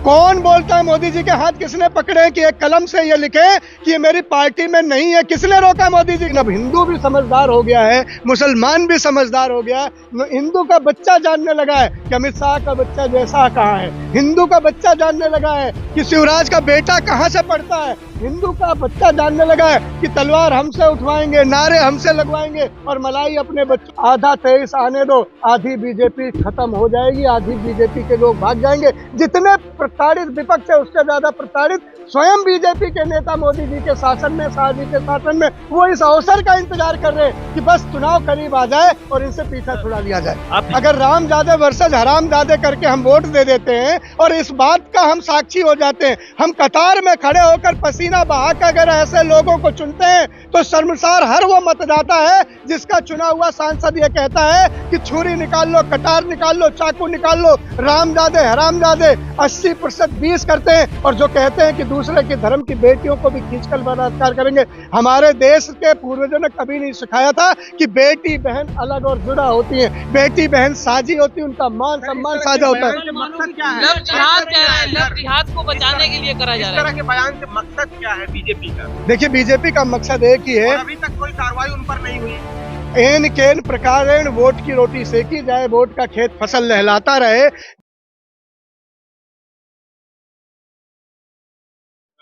कौन बोलता है मोदी जी के हाथ किसने पकड़े कि एक कलम से ये लिखे कि ये मेरी पार्टी में नहीं है? किसने रोका मोदी जी? अब हिंदू भी समझदार हो गया है, मुसलमान भी समझदार हो गया है। हिंदू का बच्चा जानने लगा है कि अमित शाह का बच्चा जैसा कहाँ है। हिंदू का बच्चा जानने लगा है कि शिवराज का बेटा कहाँ से पढ़ता है। हिंदू का बच्चा जानने लगा है कि तलवार हमसे उठवाएंगे, नारे हमसे लगवाएंगे और मलाई अपने बच्चों। आधा 23 आने दो, आधी बीजेपी खत्म हो जाएगी, आधी बीजेपी के लोग भाग जाएंगे। जितने प्रताड़ित विपक्ष है उससे ज्यादा प्रताड़ित स्वयं बीजेपी के नेता मोदी जी के शासन में, शाह जी के शासन में। वो इस अवसर का इंतजार कर रहे हैं कि बस चुनाव करीब आ जाए और इनसे पीछा छुड़ा लिया जाए। अगर राम जादे वर्सेस हराम जादे करके हम वोट दे देते हैं और इस बात का हम साक्षी हो जाते हैं, हम कतार में खड़े होकर पसीना बहाकर अगर ऐसे लोगों को चुनते हैं तो शर्मसार हर वो मतदाता है जिसका चुना हुआ सांसद ये कहता है कि छुरी निकाल लो, कटार निकाल लो, चाकू निकाल लो, रामजादे हरामजादे 80% 20 करते हैं और जो कहते हैं कि दूसरे के धर्म की बेटियों को भी खींचकर बलात्कार करेंगे। हमारे देश के पूर्वजों ने कभी नहीं सिखाया था कि बेटी बहन अलग और जुड़ा होती है, बेटी बहन साझी होती है, उनका मान सम्मान साझा होता है। मकसद क्या है? लव जिहाद को बचाने के लिए करा जा रहा है। इस तरह के बयान से मकसद क्या है बीजेपी का? देखिए, बीजेपी का मकसद एक ही है, अभी तक कोई कार्रवाई उन पर नहीं हुई। एन केन प्रकारेण वोट की रोटी सेकी जाए, वोट का खेत फसल लहलाता रहे।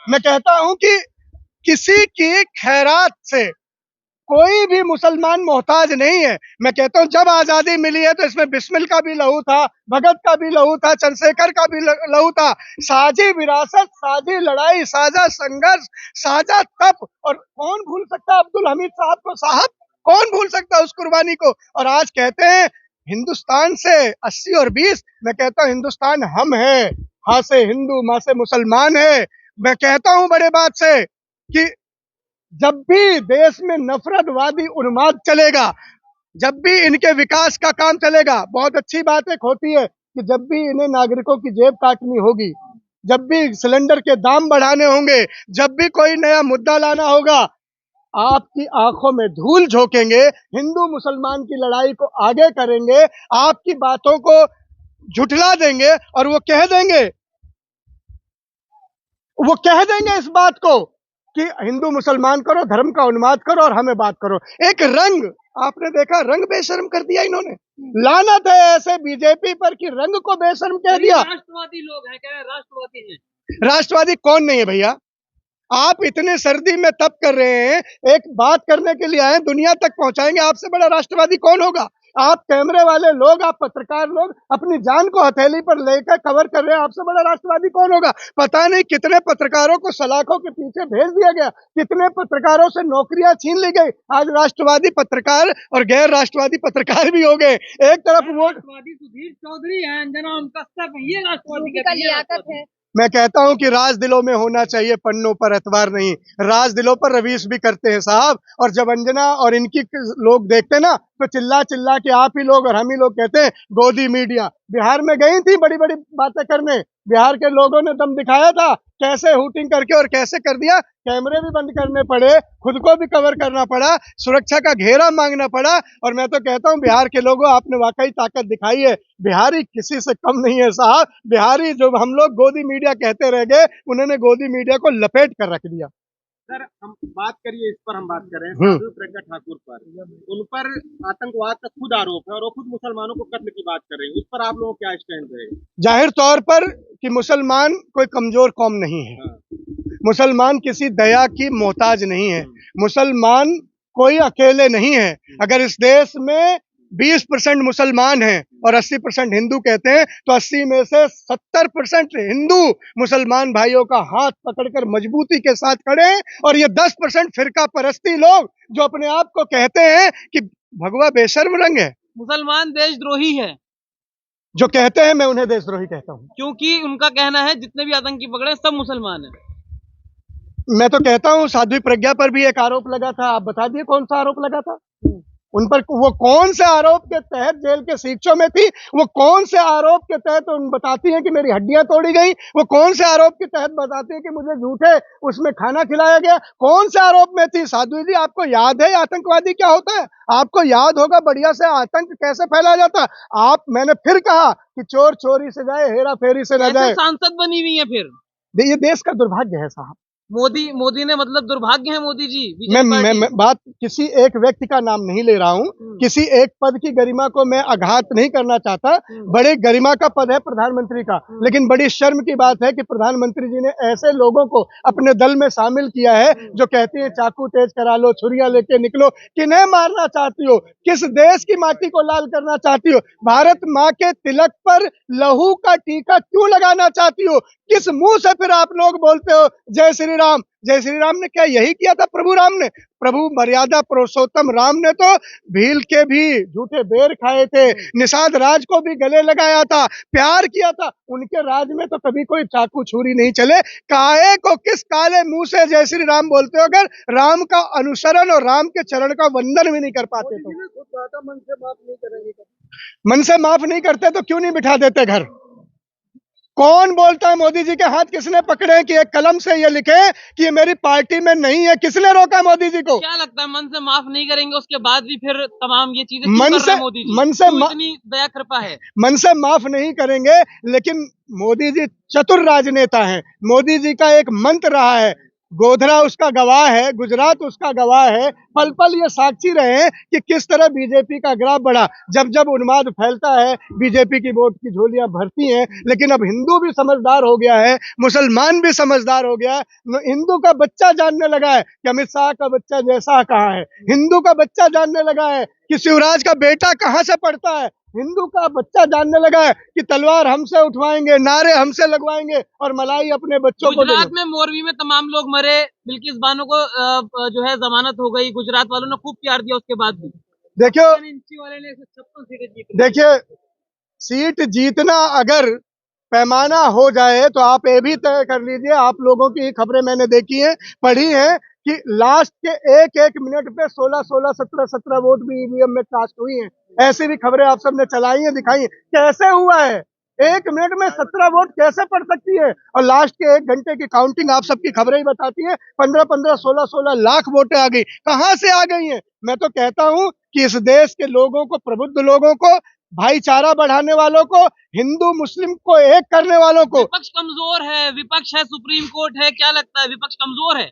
मैं कहता हूं कि किसी की खैरात से कोई भी मुसलमान मोहताज नहीं है। मैं कहता हूं जब आजादी मिली है तो इसमें बिस्मिल का भी लहू था, भगत का भी लहू था, चंद्रशेखर का भी लहू था। साझी विरासत, साझी लड़ाई, साझा संघर्ष, साझा तप। और कौन भूल सकता है अब्दुल हमीद साहब को? साहब कौन भूल सकता है उस कुर्बानी को? और आज कहते हैं हिंदुस्तान से 80 और 20। मैं कहता हूं हिंदुस्तान हम है, हाँ से हिंदू, माँ से मुसलमान है। मैं कहता हूं बड़े बात से कि जब भी देश में नफरतवादी उन्माद चलेगा, जब भी इनके विकास का काम चलेगा, बहुत अच्छी बात एक होती है कि जब भी इन्हें नागरिकों की जेब काटनी होगी, जब भी सिलेंडर के दाम बढ़ाने होंगे, जब भी कोई नया मुद्दा लाना होगा, आपकी आंखों में धूल झोंकेंगे, हिंदू मुसलमान की लड़ाई को आगे करेंगे, आपकी बातों को झुठला देंगे और वो कह देंगे इस बात को कि हिंदू मुसलमान करो, धर्म का उन्माद करो और हमें बात करो। एक रंग आपने देखा, रंग बेशर्म कर दिया इन्होंने। लानत है ऐसे बीजेपी पर कि रंग को बेशर्म कह दिया। राष्ट्रवादी लोग हैं क्या? राष्ट्रवादी हैं। राष्ट्रवादी कौन नहीं है भैया? आप इतने सर्दी में तप कर रहे हैं, एक बात करने के लिए आए, दुनिया तक पहुंचाएंगे। आपसे बड़ा राष्ट्रवादी कौन होगा? आप कैमरे वाले लोग, आप पत्रकार लोग अपनी जान को हथेली पर लेकर कवर कर रहे हैं, आपसे बड़ा राष्ट्रवादी कौन होगा? पता नहीं कितने पत्रकारों को सलाखों के पीछे भेज दिया गया, कितने पत्रकारों से नौकरियां छीन ली गई। आज राष्ट्रवादी पत्रकार और गैर राष्ट्रवादी पत्रकार भी हो गए। एक तरफ वो सुधीर चौधरी है, अंजना उनका सब ये राष्ट्रवादी का लियाकत है। मैं कहता हूं कि राज दिलों में होना चाहिए, पन्नों पर एतबार नहीं। राज दिलों पर रवीश भी करते हैं साहब। और जब अंजना और इनकी लोग देखते ना तो चिल्ला चिल्ला के आप ही लोग और हम ही लोग कहते हैं गोदी मीडिया। बिहार में गई थी बड़ी बड़ी बातें करने, बिहार के लोगों ने दम दिखाया था, कैसे हुटिंग करके और कैसे कर दिया। कैमरे भी बंद करने पड़े, खुद को भी कवर करना पड़ा, सुरक्षा का घेरा मांगना पड़ा। और मैं तो कहता हूं बिहार के लोगों, आपने वाकई ताकत दिखाई है। बिहारी किसी से कम नहीं है साहब। बिहारी जो हम लोग गोदी मीडिया कहते रह गए, उन्होंने गोदी मीडिया को लपेट कर रख दिया। सर हम बात करिए, इस पर हम बात करें साधु प्रज्ञा ठाकुर पर। उन पर आतंकवाद का खुद आरोप है और वो खुद मुसलमानों को कत्ल की बात कर रहे हैं। उस पर आप लोगों को क्या स्टैंड रहेगा? जाहिर तौर पर कि मुसलमान कोई कमजोर कौम नहीं है, मुसलमान किसी दया की मोहताज नहीं है, मुसलमान कोई अकेले नहीं है। अगर इस देश में 20% मुसलमान हैं और 80% हिंदू कहते हैं तो 80 में से 70% हिंदू मुसलमान भाइयों का हाथ पकड़कर मजबूती के साथ खड़े हैं। और ये 10% फिरका परस्ती लोग जो अपने आप को कहते हैं कि भगवा बेशर्म रंग है, मुसलमान देशद्रोही है, जो कहते हैं, मैं उन्हें देशद्रोही कहता हूं। क्योंकि उनका कहना है जितने भी आतंकी पकड़े सब मुसलमान हैं। मैं तो कहता हूं साध्वी प्रज्ञा पर भी एक आरोप लगा था। आप बता दिए कौन सा आरोप लगा था? उन पर वो कौन से आरोप के तहत जेल के शिक्षों में थी, वो कौन से आरोप के तहत उन बताती हैं कि मेरी हड्डियां तोड़ी गई, वो कौन से आरोप के तहत बताती हैं कि मुझे झूठे उसमें खाना खिलाया गया, कौन से आरोप में थी। साधु जी, आपको याद है आतंकवादी क्या होता है? आपको याद होगा बढ़िया से आतंक कैसे फैलाया जाता है। मैंने फिर कहा कि चोर चोरी से जाए, हेरा फेरी से न जाए। सांसद बनी हुई है फिर ये देश का दुर्भाग्य है साहब। मोदी ने मतलब दुर्भाग्य है मोदी जी। मैं बात किसी एक व्यक्ति का नाम नहीं ले रहा हूँ, किसी एक पद की गरिमा को मैं आघात नहीं करना चाहता। बड़े गरिमा का पद है प्रधानमंत्री का, लेकिन बड़ी शर्म की बात है कि प्रधानमंत्री जी ने ऐसे लोगों को अपने दल में शामिल किया है जो कहते हैं चाकू तेज करा लो, छुरिया लेके निकलो। किन्हें मारना चाहती हो? किस देश की माटी को लाल करना चाहती हो? भारत माँ के तिलक पर लहू का टीका क्यों लगाना चाहती हो? किस मुंह से फिर आप लोग बोलते हो जय श्री राम? जय श्री राम ने क्या यही किया था प्रभु राम ने? प्रभु मर्यादा पुरुषोत्तम राम ने तो भील के भी झूठे बेर खाए थे, निषाद राज को भी गले लगाया था, प्यार किया था। उनके राज में तो कभी कोई चाकू छुरी नहीं चले। काहे को किस काले मुंह से जय श्री राम बोलते हो अगर राम का अनुसरण और राम के चरण का वंदन भी नहीं कर पाते? तो मन से माफ नहीं करेंगे, मन से माफ नहीं करते तो क्यों नहीं बिठा देते घर? कौन बोलता है मोदी जी के हाथ किसने पकड़े कि एक कलम से ये लिखे कि ये मेरी पार्टी में नहीं है? किसने रोका मोदी जी को? क्या लगता है मन से माफ नहीं करेंगे उसके बाद भी फिर तमाम ये चीजें मन से मोदी जी? इतनी दया कृपा है? मन से माफ नहीं करेंगे, लेकिन मोदी जी चतुर राजनेता हैं। मोदी जी का एक मंत्र रहा है, गोधरा उसका गवाह है, गुजरात उसका गवाह है, पल पल ये साक्षी रहे हैं कि किस तरह बीजेपी का ग्राफ बढ़ा। जब जब उन्माद फैलता है बीजेपी की वोट की झोलियां भरती हैं। लेकिन अब हिंदू भी समझदार हो गया है, मुसलमान भी समझदार हो गया है। हिंदू का बच्चा जानने लगा है कि अमित शाह का बच्चा जैसा कहाँ है। हिंदू का बच्चा जानने लगा है कि शिवराज का बेटा कहाँ से पढ़ता है। हिंदू का बच्चा जानने लगा है कि तलवार हमसे उठवाएंगे, नारे हमसे लगवाएंगे और मलाई अपने बच्चों को। गुजरात में मोरबी में तमाम लोग मरे, बिल्किस बानो को जो है जमानत हो गई, गुजरात वालों ने खूब प्यार दिया उसके बाद भी। देखिए सीट जीतना अगर पैमाना हो जाए तो आप ये भी तय कर लीजिए। आप लोगों की खबरें मैंने देखी हैं, पढ़ी हैं कि लास्ट के एक एक मिनट पे 16-16, 17-17 वोट भी ईवीएम में कास्ट हुई हैं। ऐसी भी खबरें आप सबने चलाई हैं, दिखाई हैं। कैसे हुआ है? एक मिनट में 17 वोट कैसे पड़ सकती है? और लास्ट के एक घंटे की काउंटिंग आप सबकी खबरें ही बताती है 15-15, 16-16 लाख वोटें आ गई। कहां से आ गई हैं? मैं तो कहता हूं कि इस देश के लोगों को, प्रबुद्ध लोगों को, भाईचारा बढ़ाने वालों को, हिंदू मुस्लिम को एक करने वालों को। विपक्ष कमजोर है, विपक्ष है, सुप्रीम कोर्ट है, क्या लगता है विपक्ष कमजोर है?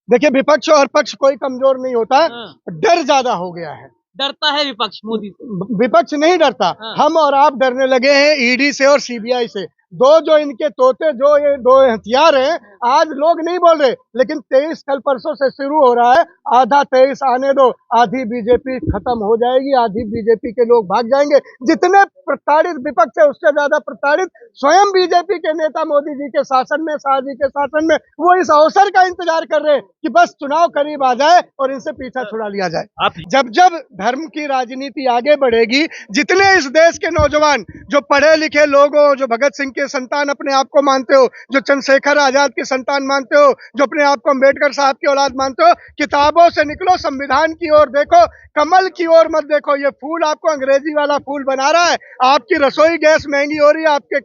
देखिए विपक्ष और पक्ष कोई कमजोर नहीं होता, डर ज्यादा हो गया है। डरता है विपक्ष मोदी से? विपक्ष नहीं डरता, हम और आप डरने लगे हैं ईडी से और सीबीआई से। दो जो इनके तोते, जो ये दो हथियार हैं, आज लोग नहीं बोल रहे, लेकिन 23 कल परसों से शुरू हो रहा है। आधा 23 आने दो, आधी बीजेपी खत्म हो जाएगी, आधी बीजेपी के लोग भाग जाएंगे। जितने प्रताड़ित विपक्ष है उससे ज्यादा प्रताड़ित स्वयं बीजेपी के नेता मोदी जी के शासन में, शाह जी के शासन में। वो इस अवसर का इंतजार कर रहे हैं कि बस चुनाव करीब आ जाए और इनसे पीछा छुड़ा लिया जाए। जब जब धर्म की राजनीति आगे बढ़ेगी, जितने इस देश के नौजवान जो पढ़े लिखे लोग हो, जो भगत सिंह के संतान अपने आप को मानते हो, जो चंद्रशेखर आजाद के संतान मानते हो, जो अपने आप को अम्बेडकर साहब की औलाद मानते हो, किताबों से निकलो, संविधान की ओर देखो, कमल की ओर मत देखो। ये फूल आपको अंग्रेजी वाला फूल बना रहा है। आपकी रसोई गैस महंगी हो रही है, आपके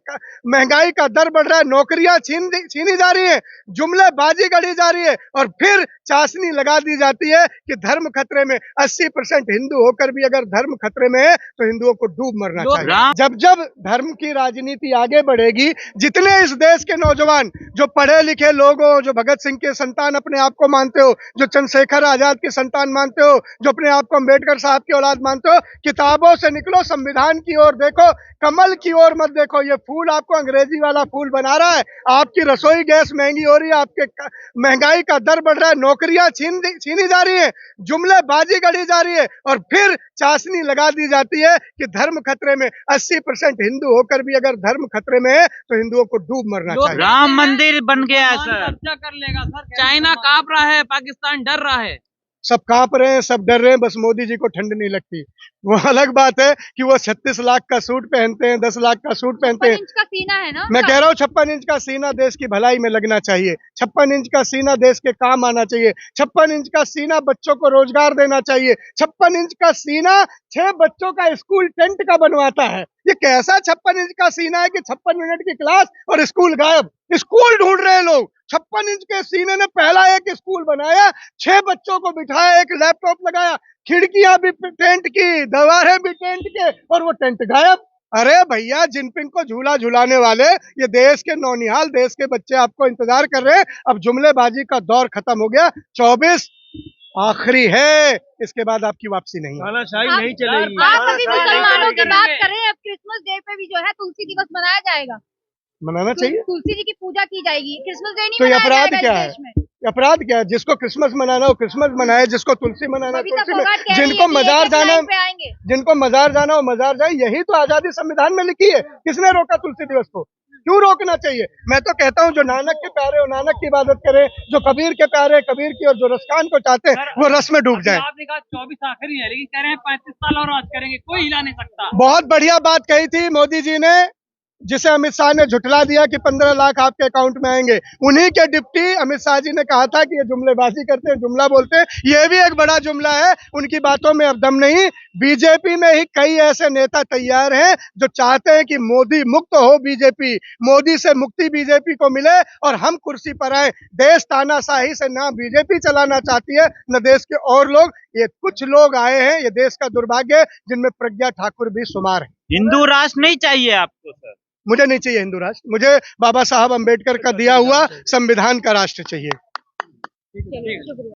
महंगाई का दर बढ़ रहा है, नौकरियां छीनी जा रही है, जुमलेबाजी गढ़ी जा रही है और फिर चाशनी लगा दी जाती है कि धर्म खतरे में। 80% हिंदू होकर भी अगर धर्म खतरे में है तो हिंदुओं को डूब मरना चाहिए। जब जब धर्म की राजनीति आगे बढ़ेगी, जितने इस देश के नौजवान जो पढ़े लिखे लोग हो, जो भगत सिंह के संतान अपने आप को मानते हो, जो चंद्रशेखर आजाद के संतान मानते हो, जो अपने आप को अम्बेडकर साहब की औलाद मानते हो, किताबों से निकलो, संविधान की ओर देखो, कमल की ओर मत देखो। ये फूल आपको अंग्रेजी वाला फूल बना रहा है। आपकी रसोई गैस महंगी हो रही है, आपके महंगाई का दर बढ़ रहा है, नौकरियां छीनी जा रही है, जुमलेबाजी गढ़ी जा रही है और फिर चाशनी लगा दी जाती है कि धर्म खतरे में। 80% हिंदू होकर भी अगर धर्म खतरे में है तो हिंदुओं को डूब मरना चाहिए। राम मंदिर बन गया है सर, कब्जा कर लेगा सर। चाइना कांप रहा है, पाकिस्तान डर रहा है। सब कांप रहे हैं, सब डर रहे हैं, बस मोदी जी को ठंड नहीं लगती। वो अलग बात है कि वो 36 लाख का सूट पहनते हैं, 10 लाख का सूट पहनते हैं। 56 इंच का सीना है ना मैं उनका? कह रहा हूँ 56 इंच का सीना देश की भलाई में लगना चाहिए। 56 इंच का सीना देश के काम आना चाहिए। 56 इंच का सीना बच्चों को रोजगार देना चाहिए। 56 इंच का सीना 6 बच्चों का स्कूल टेंट का बनवाता है। ये कैसा 56 इंच का सीना है कि 56 मिनट की क्लास और स्कूल गायब। स्कूल ढूंढ रहे हैं लोग। 56 इंच के सीने ने पहला एक स्कूल बनाया, 6 बच्चों को बिठाया, एक लैपटॉप लगाया, खिड़कियां भी टेंट की, दीवारें भी टेंट के, और वो टेंट गायब। अरे भैया, जिनपिंग को झूला झुलाने वाले ये देश के नौनिहाल, देश के बच्चे आपको इंतजार कर रहे हैं। अब जुमलेबाजी का दौर खत्म हो गया। 24 आखिरी है, इसके बाद आपकी वापसी नहीं है। तानाशाही आप- नहीं चलेगी। आप अभी मुसलमानों की चलेगी। बात करें, अब क्रिसमस डे पे भी जो है तुलसी दिवस मनाया जाएगा। मनाना चाहिए। तुलसी जी की पूजा की जाएगी, क्रिसमस डे नहीं तो ये मनाया अपराध जाएगा क्या इस है? देश में। अपराध क्या है? जिसको क्रिसमस मनाना हो क्रिसमस मनाए, जिसको तुलसी मनाना बबीता तुलसी फोगाट में, कह रही है जिनको कि मजार एक-एक जाना लाइन पे आएंगे। जिनको मजार जाना हो मजार जाए। यही तो आजादी संविधान में लिखी है। किसने रोका तुलसी दिवस को? क्यों रोकना चाहिए? मैं तो कहता हूँ जो नानक के प्यारे हो नानक की इबादत करें, जो कबीर के प्यारे कबीर की, और जो रसकान को चाहते हैं वो रस में डूब जाए। आपने कहा 24 आखिरी है, लेकिन कह रहे हैं 35 साल और राज करेंगे, कोई हिला नहीं सकता। बहुत बढ़िया बात कही थी मोदी जी ने, जिसे अमित शाह ने झुठला दिया कि 15 लाख आपके अकाउंट में आएंगे। उन्हीं के डिप्टी अमित शाह जी ने कहा था कि ये जुमलेबाजी करते हैं, जुमला बोलते हैं। ये भी एक बड़ा जुमला है। उनकी बातों में अब दम नहीं। बीजेपी में ही कई ऐसे नेता तैयार हैं जो चाहते हैं कि मोदी मुक्त हो बीजेपी, मोदी से मुक्ति बीजेपी को मिले और हम कुर्सी पर आए। देश तानाशाही से ना बीजेपी चलाना चाहती है, न देश के और लोग। ये कुछ लोग आए हैं, ये देश का दुर्भाग्य है, जिनमें प्रज्ञा ठाकुर भी शुमार है। हिंदू राष्ट्र नहीं चाहिए आपको सर? मुझे नहीं चाहिए हिंदू राष्ट्र, मुझे बाबा साहब अंबेडकर का दिया हुआ संविधान का राष्ट्र चाहिए। चलिए, शुक्रिया।